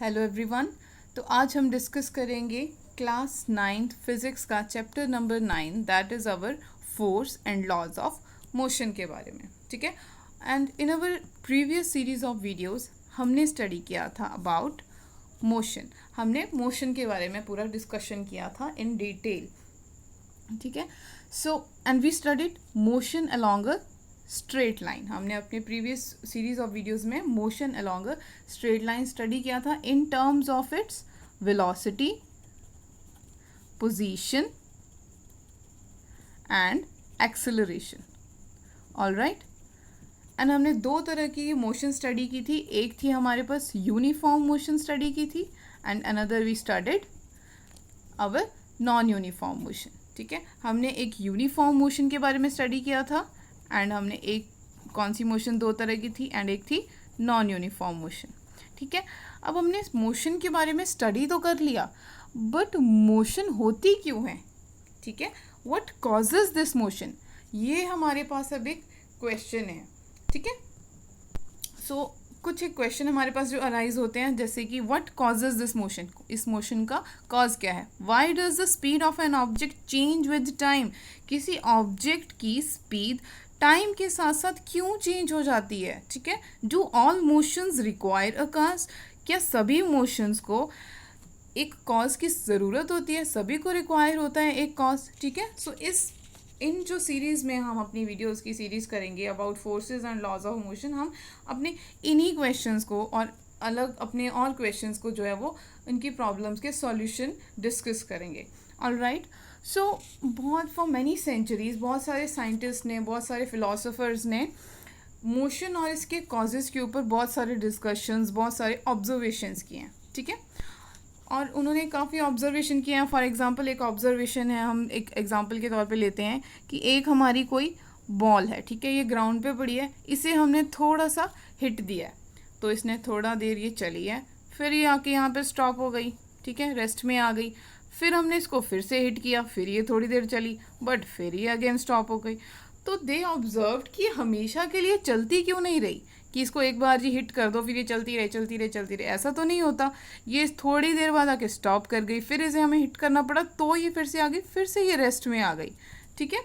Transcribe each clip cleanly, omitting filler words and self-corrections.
Hello everyone. तो आज हम डिस्कस करेंगे क्लास 9th फिज़िक्स का chapter number 9 that is our force and laws of motion के बारे में। ठीक है। And in our previous series of videos हमने स्टडी किया था अबाउट मोशन। हमने मोशन के बारे में पूरा डिस्कशन किया था इन डिटेल। ठीक है। So and we studied motion along a straight line. हमने अपने प्रीवियस सीरीज ऑफ वीडियोस में motion along a straight line study किया था in terms of its velocity, position and acceleration. Alright. And हमने दो तरह की मोशन स्टडी की थी। एक थी हमारे पास यूनिफॉर्म मोशन स्टडी की थी and another we studied our non uniform motion. ठीक है। हमने एक यूनिफॉर्म मोशन के बारे में स्टडी किया था एंड हमने एक कौन सी मोशन दो तरह की थी एंड एक थी नॉन यूनिफॉर्म मोशन। ठीक है। अब हमने इस मोशन के बारे में स्टडी तो कर लिया, बट मोशन होती क्यों है? ठीक है। व्हाट कॉजेज दिस मोशन, ये हमारे पास अब एक क्वेश्चन है। ठीक है। सो कुछ एक क्वेश्चन हमारे पास जो अराइज होते हैं, जैसे कि व्हाट कॉजेज दिस मोशन, इस मोशन का कॉज क्या है? Why does the speed of an object change with time, किसी ऑब्जेक्ट की स्पीड टाइम के साथ साथ क्यों चेंज हो जाती है? ठीक है। Do all motions require a cause, क्या सभी मोशंस को एक कॉज की ज़रूरत होती है? सभी को रिक्वायर होता है एक कॉज। ठीक है। सो इन जो सीरीज़ में हम अपनी वीडियोस की सीरीज़ करेंगे about forces and laws of motion, हम अपने इन्हीं क्वेश्चंस को और अलग अपने और क्वेश्चंस को जो है वो इनकी प्रॉब्लम्स के सॉल्यूशन डिस्कस करेंगे। ऑलराइट। सो बहुत फॉर मैनी सेंचुरीज बहुत सारे साइंटिस्ट ने, बहुत सारे फिलोसोफर्स ने मोशन और इसके कॉजेज़ के ऊपर बहुत सारे डिस्कशंस, बहुत सारे ऑब्जर्वेशंस किए हैं। ठीक है। और उन्होंने काफ़ी ऑब्जर्वेशन किए हैं। फॉर एग्जांपल एक ऑब्जर्वेशन है, हम एक एग्जांपल के तौर पे लेते हैं कि एक हमारी कोई बॉल है। ठीक है। ये ग्राउंड पे पड़ी है, इसे हमने थोड़ा सा हिट दिया है, तो इसने थोड़ा देर ये चली है, फिर ये आके यहाँ पे स्टॉप हो गई। ठीक है। रेस्ट में आ गई। फिर हमने इसको फिर से हिट किया, फिर ये थोड़ी देर चली, बट फिर ये अगेन स्टॉप हो गई। तो दे ऑब्जर्व्ड कि हमेशा के लिए चलती क्यों नहीं रही, कि इसको एक बार जी हिट कर दो फिर ये चलती रहे चलती रहे चलती रहे, ऐसा तो नहीं होता। ये थोड़ी देर बाद आके स्टॉप कर गई, फिर इसे हमें हिट करना पड़ा तो ये फिर से आ गई, फिर से ये रेस्ट में आ गई। ठीक है।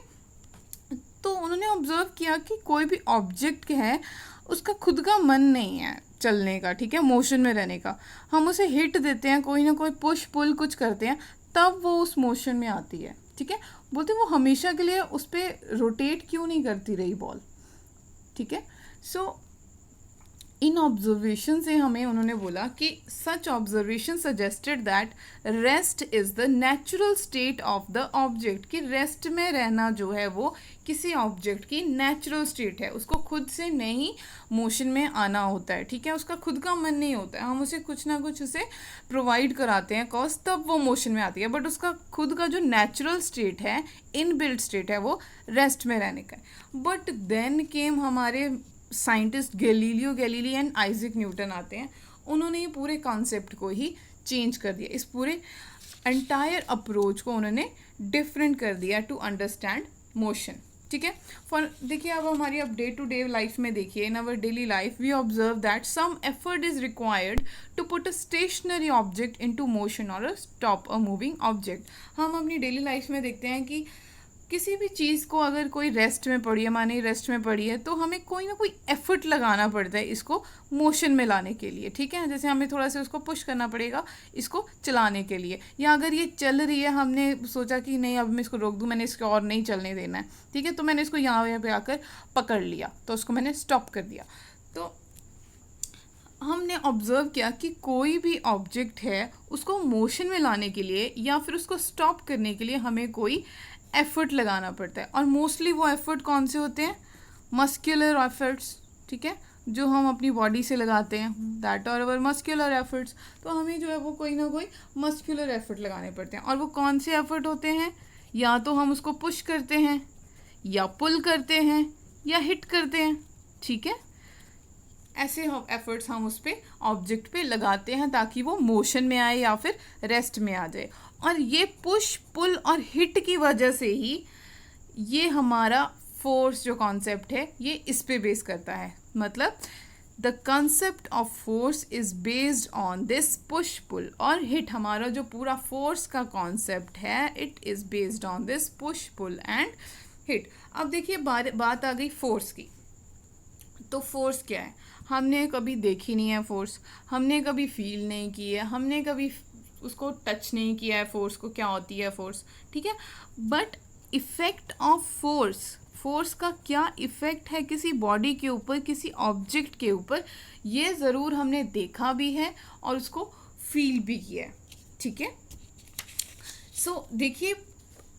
तो उन्होंने ऑब्जर्व किया कि कोई भी ऑब्जेक्ट है उसका खुद का मन नहीं है चलने का। ठीक है। मोशन में रहने का। हम उसे हिट देते हैं, कोई ना कोई पुश पुल कुछ करते हैं, तब वो उस मोशन में आती है। ठीक है। बोलते वो हमेशा के लिए उस पर रोटेट क्यों नहीं करती रही बॉल। ठीक है। सो इन ऑब्जर्वेशन से हमें उन्होंने बोला कि such observation suggested that rest is the natural state of the object, कि रेस्ट में रहना जो है वो किसी ऑब्जेक्ट की नेचुरल स्टेट है, उसको खुद से नहीं मोशन में आना होता है। ठीक है। उसका खुद का मन नहीं होता है, हम उसे कुछ ना कुछ उसे प्रोवाइड कराते हैं कॉज, तब वो मोशन में आती है, बट उसका खुद का जो नेचुरल स्टेट है, इनबिल्ट स्टेट है, वो रेस्ट में रहने का है। बट देन केम हमारे scientist Galileo Galilei and Isaac Newton आते हैं। उन्होंने ये पूरे कॉन्सेप्ट को ही चेंज कर दिया, इस पूरे एंटायर अप्रोच को उन्होंने डिफरेंट कर दिया टू अंडरस्टैंड मोशन। ठीक है। फॉर देखिए अब हमारी अब डे टू डे लाइफ में देखिए, in our daily life we observe that some effort is required to put a stationary object into motion or stop a moving object. हम अपनी डेली लाइफ में देखते हैं कि किसी भी चीज़ को अगर कोई रेस्ट में पड़ी है, माने रेस्ट में पड़ी है, तो हमें कोई ना कोई एफर्ट लगाना पड़ता है इसको मोशन में लाने के लिए। ठीक है। जैसे हमें थोड़ा सा उसको पुश करना पड़ेगा इसको चलाने के लिए, या अगर ये चल रही है, हमने सोचा कि नहीं अब मैं इसको रोक दूँ, मैंने इसको और नहीं चलने देना है। ठीक है। तो मैंने इसको यहाँ पे आकर पकड़ लिया, तो उसको मैंने स्टॉप कर दिया। तो हमने ऑब्जर्व किया कि कोई भी ऑब्जेक्ट है उसको मोशन में लाने के लिए या फिर उसको स्टॉप करने के लिए हमें कोई एफर्ट लगाना पड़ता है, और मोस्टली वो एफर्ट कौन से होते हैं? Muscular efforts. ठीक है। जो हम अपनी बॉडी से लगाते हैं, that are our muscular efforts. तो हमें जो है वो कोई ना कोई मस्कुलर एफर्ट लगाने पड़ते हैं, और वो कौन से एफर्ट होते हैं? या तो हम उसको पुश करते हैं, या पुल करते हैं, या हिट करते हैं। ठीक है। ऐसे एफर्ट्स हम उस पर ऑब्जेक्ट पे लगाते हैं ताकि वो मोशन में आए या फिर रेस्ट में आ जाए। और ये पुश पुल और हिट की वजह से ही ये हमारा फोर्स जो कॉन्सेप्ट है ये इस पे बेस करता है। मतलब the concept of force is based on this push pull और हिट, हमारा जो पूरा फोर्स का कॉन्सेप्ट है it is based on this push pull and hit. अब देखिए बात आ गई फोर्स की। तो फोर्स क्या है, हमने कभी देखी नहीं है फोर्स, हमने कभी फील नहीं की है, हमने कभी उसको टच नहीं किया है फोर्स को, क्या होती है फोर्स, ठीक है। But effect of force, force का क्या इफेक्ट है किसी बॉडी के ऊपर, किसी ऑब्जेक्ट के ऊपर, ये ज़रूर हमने देखा भी है और उसको फील भी किया है, ठीक है। सो देखिए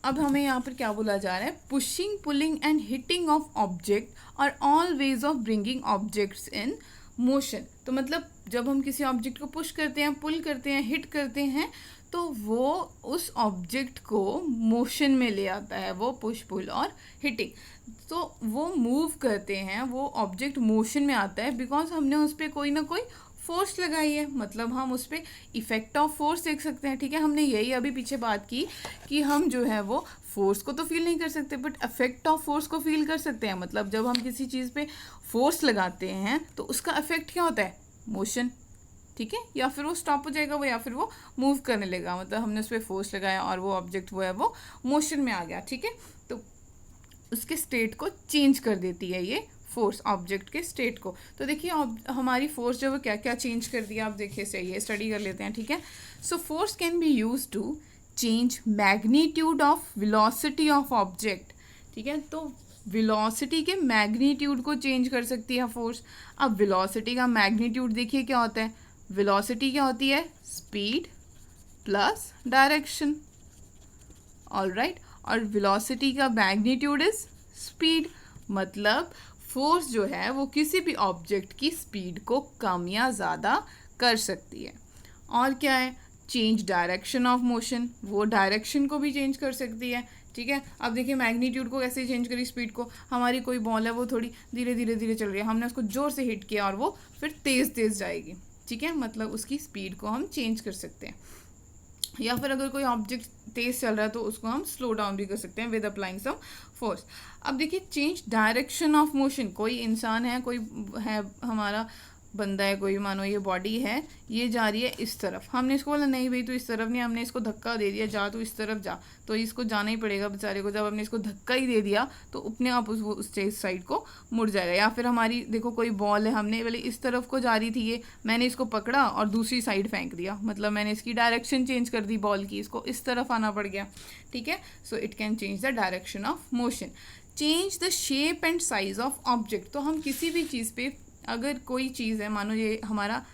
अब हमें यहाँ पर क्या बोला जा रहा है, pushing pulling and hitting of object और all ways of bringing objects in motion. तो मतलब जब हम किसी ऑब्जेक्ट को पुश करते हैं, पुल करते हैं, हिट करते हैं, तो वो उस ऑब्जेक्ट को मोशन में ले आता है, वो पुश पुल और हिटिंग। तो वो मूव करते हैं, वो ऑब्जेक्ट मोशन में आता है बिकॉज हमने उस पर कोई ना कोई फोर्स लगाई है, मतलब हम उस पर इफेक्ट ऑफ फोर्स देख सकते हैं, ठीक है। हमने यही अभी पीछे बात की कि हम जो है वो फोर्स को तो फील नहीं कर सकते बट इफेक्ट ऑफ फोर्स को फील कर सकते हैं। मतलब जब हम किसी चीज़ पे फोर्स लगाते हैं तो उसका इफेक्ट क्या होता है, मोशन, ठीक है। या फिर वो स्टॉप हो जाएगा वो, या फिर वो मूव करने लगेगा, मतलब हमने उस पर फोर्स लगाया और वो ऑब्जेक्ट वो है वो मोशन में आ गया, ठीक है। तो उसके स्टेट को चेंज कर देती है ये फोर्स, ऑब्जेक्ट के स्टेट को। तो देखिए हमारी फोर्स जो वो क्या क्या चेंज कर दिया, आप देखिए सही है, स्टडी कर लेते हैं, ठीक है। So force can be use to change magnitude of velocity of object, ठीक है। तो वेलोसिटी के मैग्नीट्यूड को चेंज कर सकती है फोर्स। अब वेलोसिटी का मैग्नीट्यूड देखिए क्या होता है, वेलोसिटी क्या होती है, स्पीड प्लस डायरेक्शन, ऑलराइट। और वेलोसिटी का मैग्नीट्यूड इज स्पीड, मतलब फोर्स जो है वो किसी भी ऑब्जेक्ट की स्पीड को कम या ज़्यादा कर सकती है। और क्या है, चेंज डायरेक्शन ऑफ मोशन, वो डायरेक्शन को भी चेंज कर सकती है, ठीक है। अब देखिए मैग्नीट्यूड को कैसे चेंज करी, स्पीड को, हमारी कोई बॉल है वो थोड़ी धीरे धीरे धीरे चल रही है, हमने उसको जोर से हिट किया और वो फिर तेज़ तेज़ जाएगी, ठीक है। मतलब उसकी स्पीड को हम चेंज कर सकते हैं। या फिर अगर कोई ऑब्जेक्ट तेज चल रहा है तो उसको हम स्लो डाउन भी कर सकते हैं विद अप्लाइंग सम फोर्स। अब देखिए चेंज डायरेक्शन ऑफ मोशन, कोई इंसान है, कोई है हमारा बंदा है, कोई मानो ये बॉडी है, ये जा रही है इस तरफ, हमने इसको बोला नहीं भाई तू इस तरफ नहीं, हमने इसको धक्का दे दिया, जा तू इस तरफ जा, तो इसको जाना ही पड़ेगा बेचारे को। जब हमने इसको धक्का ही दे दिया तो अपने आप उस साइड को मुड़ जाएगा। या फिर हमारी देखो कोई बॉल है, हमने पहले इस तरफ को जा रही थी ये, मैंने इसको पकड़ा और दूसरी साइड फेंक दिया, मतलब मैंने इसकी डायरेक्शन चेंज कर दी बॉल की, इसको इस तरफ आना पड़ गया, ठीक है। So it can change the direction of motion. Change the shape and size of object, तो हम किसी भी चीज़ पे, अगर कोई चीज़ है, मानो ये हमारा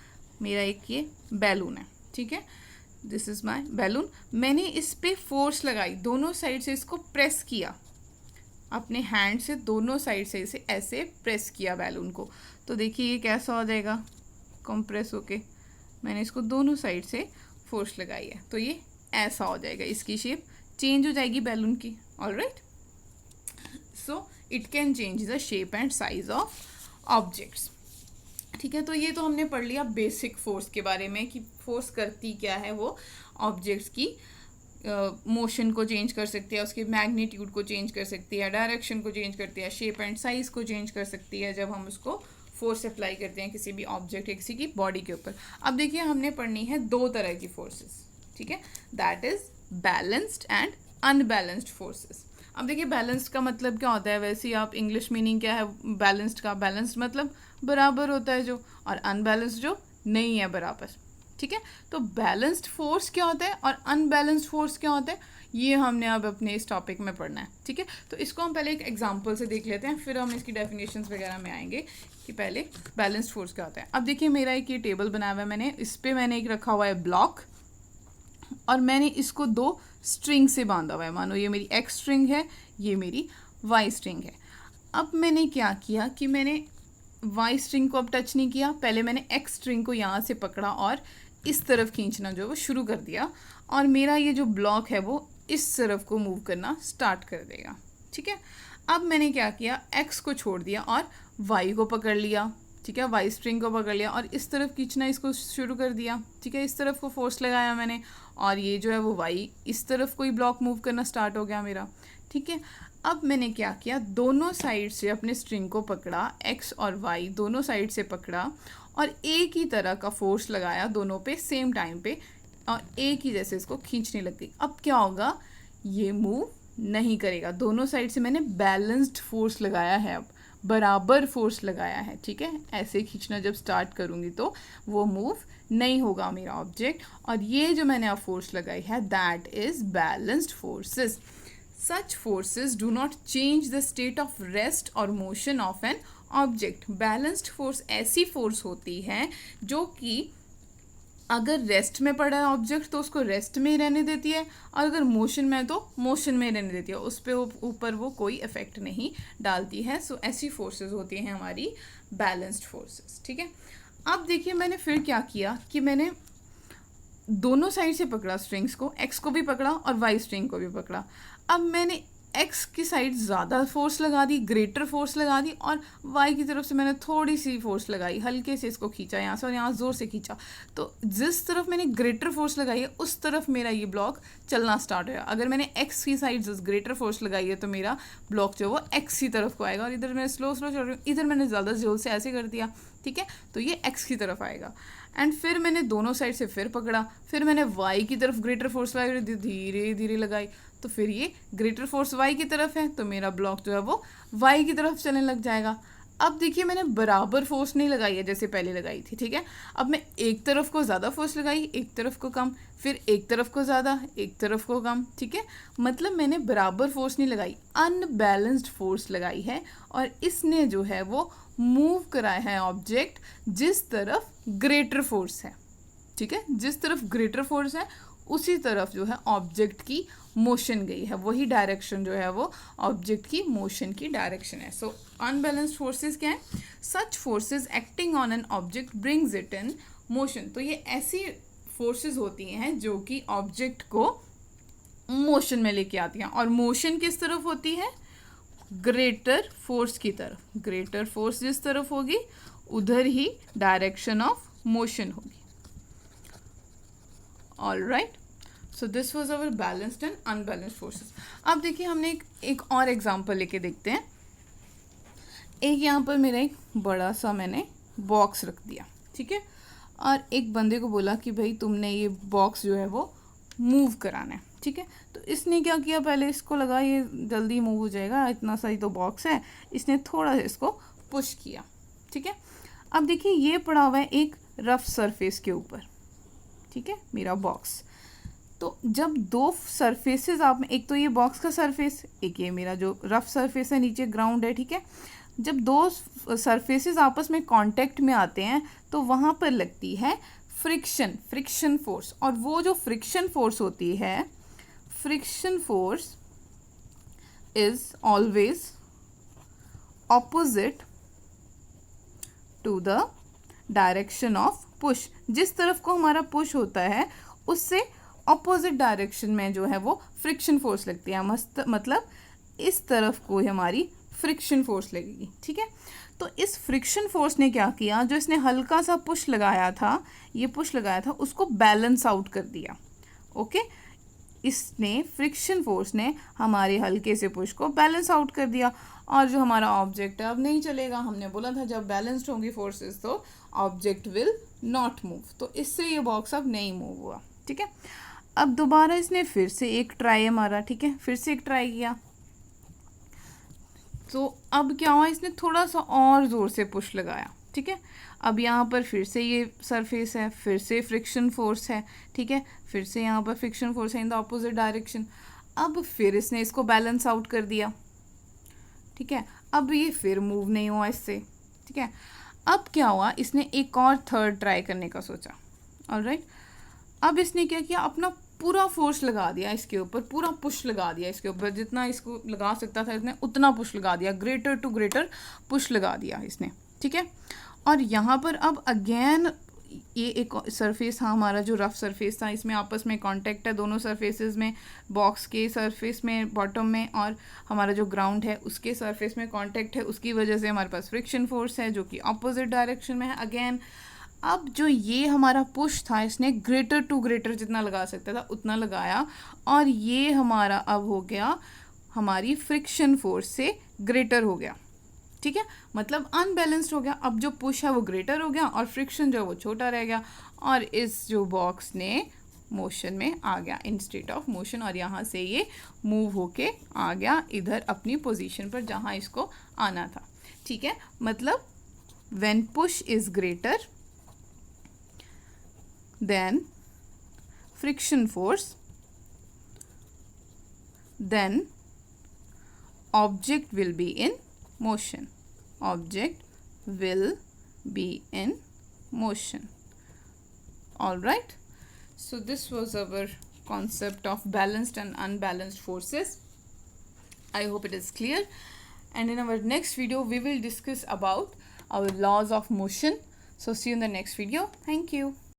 मेरा एक ये बैलून है, ठीक है, दिस इज़ माय बैलून, मैंने इस पे फोर्स लगाई, दोनों साइड से इसको प्रेस किया, अपने हैंड से दोनों साइड से इसे ऐसे प्रेस किया बैलून को, तो देखिए ये कैसा हो जाएगा, कंप्रेस होके, मैंने इसको दोनों साइड से फोर्स लगाई है तो ये ऐसा हो जाएगा, इसकी शेप चेंज हो जाएगी बैलून की, alright. So it can change the shape and size of objects, ठीक है। तो ये तो हमने पढ़ लिया बेसिक फोर्स के बारे में कि फोर्स करती क्या है, वो ऑब्जेक्ट्स की मोशन को चेंज कर सकती है, उसके मैग्नीट्यूड को चेंज कर सकती है, डायरेक्शन को चेंज करती है, शेप एंड साइज को चेंज कर सकती है जब हम उसको फोर्स अप्लाई करते हैं किसी भी ऑब्जेक्ट या किसी की बॉडी के ऊपर। अब देखिए हमने पढ़नी है दो तरह की फोर्सेस, ठीक है, that is balanced and unbalanced forces. अब देखिए बैलेंस्ड का मतलब क्या होता है, वैसे ही आप इंग्लिश मीनिंग क्या है बैलेंस्ड का, बैलेंस्ड मतलब बराबर होता है जो, और अनबैलेंस्ड जो नहीं है बराबर, ठीक है। तो बैलेंस्ड फोर्स क्या होता है और अनबैलेंस्ड फोर्स क्या होता है, ये हमने अब अपने इस टॉपिक में पढ़ना है, ठीक है। तो इसको हम पहले एक एग्जांपल से देख लेते हैं, फिर हम इसकी डेफिनेशंस वगैरह में आएंगे कि पहले बैलेंस्ड फोर्स क्या होता है। अब देखिए मेरा एक ये टेबल बनाया हुआ है मैंने, इस पर मैंने एक रखा हुआ है ब्लॉक और मैंने इसको दो स्ट्रिंग से बांधा हुआ है, मानो ये मेरी एक्स स्ट्रिंग है, ये मेरी वाई स्ट्रिंग है। अब मैंने क्या किया कि मैंने वाई स्ट्रिंग को अब टच नहीं किया, पहले मैंने एक्स स्ट्रिंग को यहाँ से पकड़ा और इस तरफ खींचना जो है वो शुरू कर दिया, और मेरा ये जो ब्लॉक है वो इस तरफ को मूव करना स्टार्ट कर देगा, ठीक है। अब मैंने क्या किया, एक्स को छोड़ दिया और वाई को पकड़ लिया, ठीक है, वाई स्ट्रिंग को पकड़ लिया और इस तरफ खींचना इसको शुरू कर दिया, ठीक है, इस तरफ को फोर्स लगाया मैंने और ये जो है वो वाई इस तरफ कोई ब्लॉक मूव करना स्टार्ट हो गया मेरा, ठीक है। अब मैंने क्या किया, दोनों साइड से अपने स्ट्रिंग को पकड़ा, एक्स और वाई दोनों साइड से पकड़ा और एक ही तरह का फोर्स लगाया दोनों पे सेम टाइम पे और एक ही जैसे इसको खींचने लग गई। अब क्या होगा, ये मूव नहीं करेगा। दोनों साइड से मैंने बैलेंस्ड फोर्स लगाया है, अब बराबर फोर्स लगाया है, ठीक है। ऐसे खींचना जब स्टार्ट करूँगी तो वो मूव नहीं होगा मेरा ऑब्जेक्ट। और ये जो मैंने अब फोर्स लगाई है that is balanced forces. Such forces do not change the state of rest or motion of an object. Balanced force ऐसी फोर्स होती है जो कि अगर रेस्ट में पड़ा है ऑब्जेक्ट तो उसको रेस्ट में ही रहने देती है, और अगर मोशन में है तो मोशन में रहने देती है, उस पर ऊपर वो कोई इफेक्ट नहीं डालती है। सो ऐसी फोर्सेस होती हैं हमारी बैलेंस्ड फोर्सेस, ठीक है। अब देखिए मैंने फिर क्या किया कि मैंने दोनों साइड से पकड़ा स्ट्रिंग्स को, एक्स को भी पकड़ा और वाई स्ट्रिंग को भी पकड़ा। अब मैंने एक्स की साइड ज़्यादा फोर्स लगा दी, ग्रेटर फोर्स लगा दी, और वाई की तरफ से मैंने थोड़ी सी फोर्स लगाई, हल्के से इसको खींचा यहाँ से और यहाँ ज़ोर से खींचा। तो जिस तरफ मैंने ग्रेटर फोर्स लगाई है उस तरफ मेरा ये ब्लॉक चलना स्टार्ट होगा। अगर मैंने एक्स की साइड ग्रेटर फोर्स लगाई है तो मेरा ब्लॉक जो वो एक्स की तरफ को आएगा, और इधर मैं स्लो चल रही हूँ, इधर मैंने ज़्यादा जोर से ऐसे कर दिया, ठीक है, तो ये एक्स की तरफ आएगा। एंड फिर मैंने दोनों साइड से फिर पकड़ा, फिर मैंने वाई की तरफ ग्रेटर फोर्स लगाई, धीरे धीरे लगाई, तो फिर ये ग्रेटर फोर्स वाई की तरफ है तो मेरा ब्लॉक जो है वो वाई की तरफ चलने लग जाएगा। अब देखिए मैंने बराबर फोर्स नहीं लगाई है जैसे पहले लगाई थी, ठीक है। अब मैं एक तरफ को ज़्यादा फोर्स लगाई, एक तरफ को कम, फिर एक तरफ को ज़्यादा, एक तरफ को कम, ठीक है। मतलब मैंने बराबर फोर्स नहीं लगाई, अनबैलेंस्ड फोर्स लगाई है, और इसने जो है वो मूव कराया है ऑब्जेक्ट जिस तरफ ग्रेटर फोर्स है, ठीक है। जिस तरफ ग्रेटर फोर्स है उसी तरफ जो है ऑब्जेक्ट की मोशन गई है, वही डायरेक्शन जो है वो ऑब्जेक्ट की मोशन की डायरेक्शन है। सो अनबैलेंस्ड फोर्सेस क्या है, such forces acting on an object brings it in motion. तो ये ऐसी फोर्सेस होती हैं जो कि ऑब्जेक्ट को मोशन में लेके आती हैं, और मोशन किस तरफ होती है, ग्रेटर फोर्स की तरफ। ग्रेटर फोर्स जिस तरफ होगी उधर ही डायरेक्शन ऑफ मोशन होगी। All right, so this was our balanced and unbalanced forces. अब देखिए हमने एक और एग्जांपल लेके देखते हैं। एक यहाँ पर मेरा एक बड़ा सा मैंने बॉक्स रख दिया, ठीक है, और एक बंदे को बोला कि भाई तुमने ये बॉक्स जो है वो मूव कराना है, ठीक है। तो इसने क्या किया, पहले इसको लगा ये जल्दी मूव हो जाएगा, इतना सा ही तो बॉक्स है, इसने थोड़ा सा इसको पुश किया, ठीक है। अब देखिए ये पड़ा हुआ है एक रफ सरफेस के ऊपर, ठीक है, मेरा बॉक्स। तो जब दो सरफेसेस आप में, एक तो ये बॉक्स का सरफेस, एक ये मेरा जो रफ सरफेस है नीचे ग्राउंड है, ठीक है, जब दो सरफेसेस आपस में कांटेक्ट में आते हैं तो वहाँ पर लगती है फ्रिक्शन फोर्स। और वो जो फ्रिक्शन फोर्स होती है, friction force is always opposite to the direction of push. जिस तरफ को हमारा पुश होता है उससे ऑपोजिट डायरेक्शन में जो है वो फ्रिक्शन फोर्स लगती है, मतलब इस तरफ को हमारी फ्रिक्शन फोर्स लगेगी, ठीक है। तो इस फ्रिक्शन फोर्स ने क्या किया, जो इसने हल्का सा पुश लगाया था, ये पुश लगाया था, उसको बैलेंस आउट कर दिया, ओके। इसने फ्रिक्शन फोर्स ने हमारे हल्के से पुश को बैलेंस आउट कर दिया, और जो हमारा ऑब्जेक्ट है अब नहीं चलेगा। हमने बोला था जब बैलेंस्ड होंगी फोर्सेस तो ऑब्जेक्ट विल नॉट मूव, तो इससे ये बॉक्स अब नहीं मूव हुआ, ठीक है। अब दोबारा इसने फिर से एक ट्राई मारा, ठीक है, फिर से एक ट्राई किया, तो अब क्या हुआ, इसने थोड़ा सा और ज़ोर से पुश लगाया, ठीक है। अब यहाँ पर फिर से ये सरफेस है, फिर से फ्रिक्शन फोर्स है, ठीक है, फिर से यहाँ पर फ्रिक्शन फोर्स है इन द ऑपोजिट डायरेक्शन। अब फिर इसने इसको बैलेंस आउट कर दिया, ठीक है। अब ये फिर मूव नहीं हुआ इससे, ठीक है। अब क्या हुआ, इसने एक और थर्ड ट्राई करने का सोचा, ऑलराइट। अब इसने क्या किया, अपना पूरा फोर्स लगा दिया इसके ऊपर, पूरा पुश लगा दिया इसके ऊपर, जितना इसको लगा सकता था इसने उतना पुश लगा दिया, ग्रेटर टू ग्रेटर पुश लगा दिया इसने, ठीक है। और यहाँ पर अब अगेन ये एक सरफेस था हमारा जो रफ सरफेस था, इसमें आपस में कांटेक्ट है दोनों सरफेसेस में, बॉक्स के सरफेस में बॉटम में और हमारा जो ग्राउंड है उसके सरफेस में कांटेक्ट है, उसकी वजह से हमारे पास फ्रिक्शन फोर्स है जो कि अपोजिट डायरेक्शन में है अगेन। अब जो ये हमारा पुश था इसने ग्रेटर टू ग्रेटर जितना लगा सकता था उतना लगाया, और ये हमारा अब हो गया हमारी फ्रिक्शन फोर्स से ग्रेटर हो गया, ठीक है, मतलब अनबैलेंस्ड हो गया। अब जो पुश है वो ग्रेटर हो गया और फ्रिक्शन जो है वो छोटा रह गया, और इस जो बॉक्स ने मोशन में आ गया इन स्टेट ऑफ मोशन, और यहाँ से ये मूव होके आ गया इधर अपनी पोजीशन पर जहाँ इसको आना था, ठीक है। मतलब when push is greater than friction force, then object will be in motion. Object will be in motion. All right. So this was our concept of balanced and unbalanced forces. I hope it is clear. And in our next video, we will discuss about our laws of motion. So see you in the next video. Thank you.